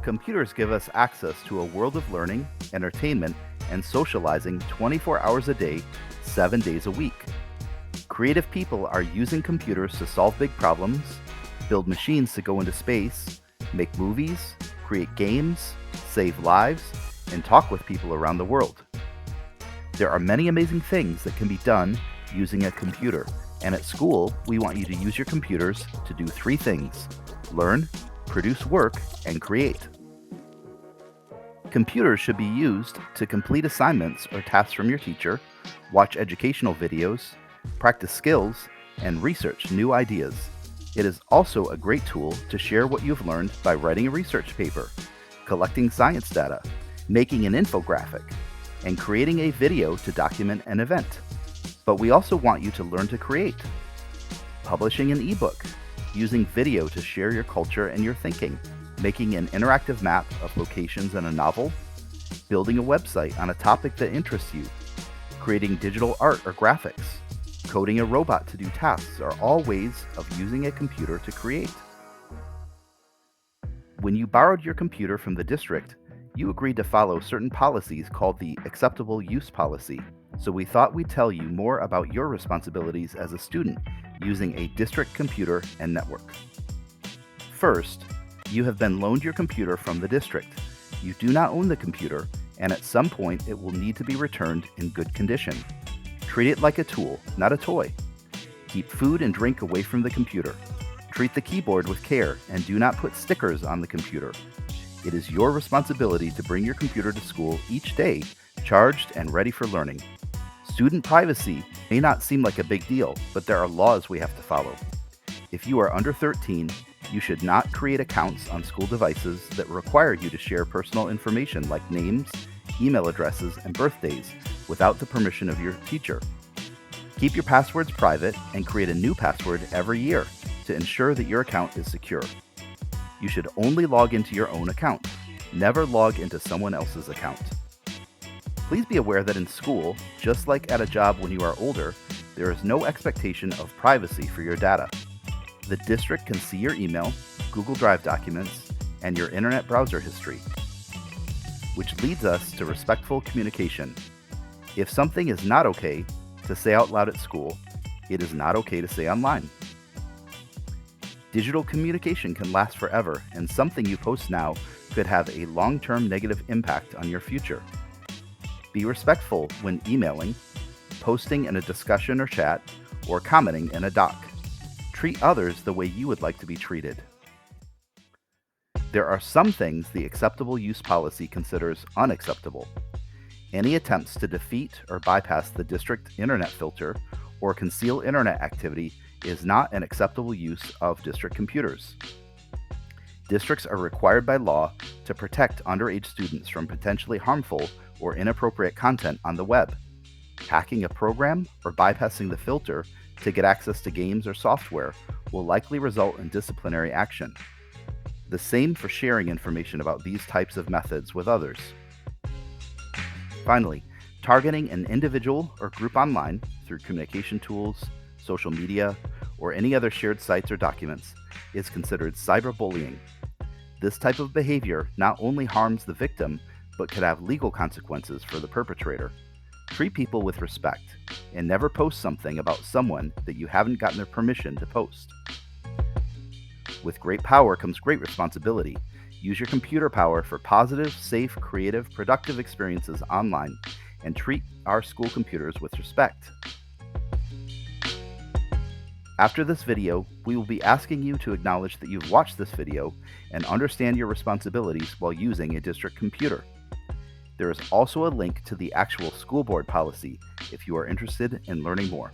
Computers give us access to a world of learning, entertainment, and socializing 24 hours a day, 7 days a week. Creative people are using computers to solve big problems, build machines to go into space, make movies, create games, save lives, and talk with people around the world. There are many amazing things that can be done using a computer, and at school, we want you to use your computers to do 3 things: learn, produce work, and create. Computers should be used to complete assignments or tasks from your teacher, watch educational videos, practice skills, and research new ideas. It is also a great tool to share what you've learned by writing a research paper, collecting science data, making an infographic, and creating a video to document an event. But we also want you to learn to create. Publishing an ebook, using video to share your culture and your thinking, making an interactive map of locations in a novel, building a website on a topic that interests you, creating digital art or graphics, coding a robot to do tasks are all ways of using a computer to create. When you borrowed your computer from the district, you agreed to follow certain policies called the Acceptable Use Policy. So we thought we'd tell you more about your responsibilities as a student using a district computer and network. First, you have been loaned your computer from the district. You do not own the computer, and at some point it will need to be returned in good condition. Treat it like a tool, not a toy. Keep food and drink away from the computer. Treat the keyboard with care and do not put stickers on the computer. It is your responsibility to bring your computer to school each day, charged and ready for learning. Student privacy may not seem like a big deal, but there are laws we have to follow. If you are under 13, you should not create accounts on school devices that require you to share personal information like names, email addresses, and birthdays without the permission of your teacher. Keep your passwords private and create a new password every year to ensure that your account is secure. You should only log into your own account. Never log into someone else's account. Please be aware that in school, just like at a job when you are older, there is no expectation of privacy for your data. The district can see your email, Google Drive documents, and your internet browser history. Which leads us to respectful communication. If something is not okay to say out loud at school, it is not okay to say online. Digital communication can last forever, and something you post now could have a long-term negative impact on your future. Be respectful when emailing, posting in a discussion or chat, or commenting in a doc. Treat others the way you would like to be treated. There are some things the Acceptable Use Policy considers unacceptable. Any attempts to defeat or bypass the district internet filter or conceal internet activity is not an acceptable use of district computers. Districts are required by law to protect underage students from potentially harmful or inappropriate content on the web. Hacking a program or bypassing the filter to get access to games or software will likely result in disciplinary action. The same for sharing information about these types of methods with others. Finally, targeting an individual or group online through communication tools, social media, or any other shared sites or documents is considered cyberbullying. This type of behavior not only harms the victim, but could have legal consequences for the perpetrator. Treat people with respect, and never post something about someone that you haven't gotten their permission to post. With great power comes great responsibility. Use your computer power for positive, safe, creative, productive experiences online, and treat our school computers with respect. After this video, we will be asking you to acknowledge that you've watched this video and understand your responsibilities while using a district computer. There is also a link to the actual school board policy if you are interested in learning more.